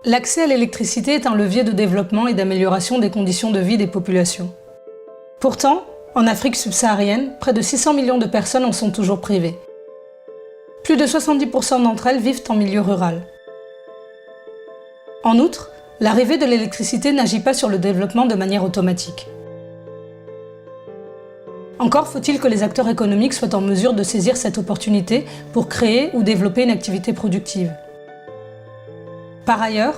L'accès à l'électricité est un levier de développement et d'amélioration des conditions de vie des populations. Pourtant, en Afrique subsaharienne, près de 600 millions de personnes en sont toujours privées. Plus de 70% d'entre elles vivent en milieu rural. En outre, l'arrivée de l'électricité n'agit pas sur le développement de manière automatique. Encore faut-il que les acteurs économiques soient en mesure de saisir cette opportunité pour créer ou développer une activité productive. Par ailleurs,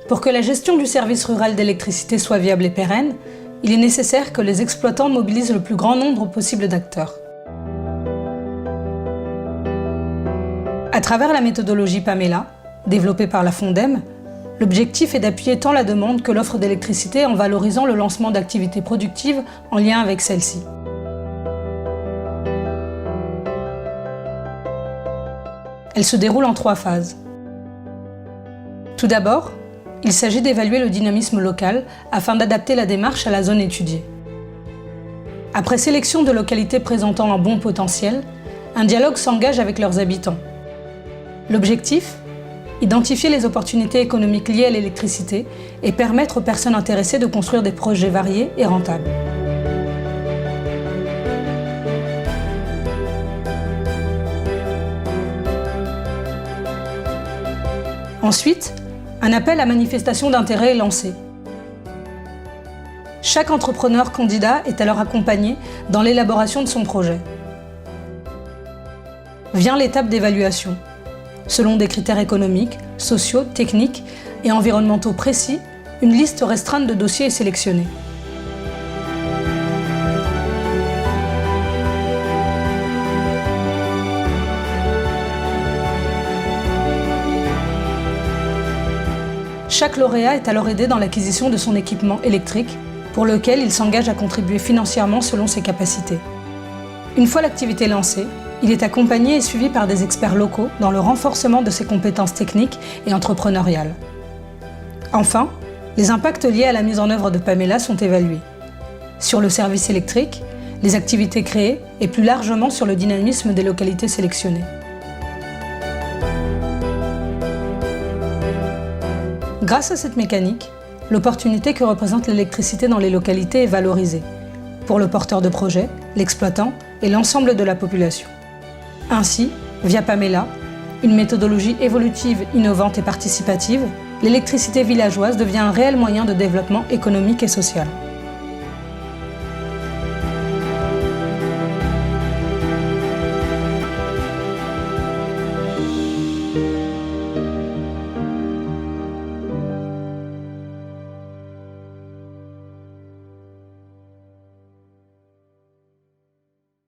pour que la gestion du service rural d'électricité soit viable et pérenne, il est nécessaire que les exploitants mobilisent le plus grand nombre possible d'acteurs. À travers la méthodologie PAMELA, développée par la FONDEM, l'objectif est d'appuyer tant la demande que l'offre d'électricité en valorisant le lancement d'activités productives en lien avec celle-ci. Elle se déroule en 3 phases. Tout d'abord, il s'agit d'évaluer le dynamisme local afin d'adapter la démarche à la zone étudiée. Après sélection de localités présentant un bon potentiel, un dialogue s'engage avec leurs habitants. L'objectif ? Identifier les opportunités économiques liées à l'électricité et permettre aux personnes intéressées de construire des projets variés et rentables. Ensuite, un appel à manifestation d'intérêt est lancé. Chaque entrepreneur candidat est alors accompagné dans l'élaboration de son projet. Vient l'étape d'évaluation. Selon des critères économiques, sociaux, techniques et environnementaux précis, une liste restreinte de dossiers est sélectionnée. Chaque lauréat est alors aidé dans l'acquisition de son équipement électrique, pour lequel il s'engage à contribuer financièrement selon ses capacités. Une fois l'activité lancée, il est accompagné et suivi par des experts locaux dans le renforcement de ses compétences techniques et entrepreneuriales. Enfin, les impacts liés à la mise en œuvre de PAMELA sont évalués. Sur le service électrique, les activités créées et plus largement sur le dynamisme des localités sélectionnées. Grâce à cette mécanique, l'opportunité que représente l'électricité dans les localités est valorisée, pour le porteur de projet, l'exploitant et l'ensemble de la population. Ainsi, via PAMELA, une méthodologie évolutive, innovante et participative, l'électricité villageoise devient un réel moyen de développement économique et social.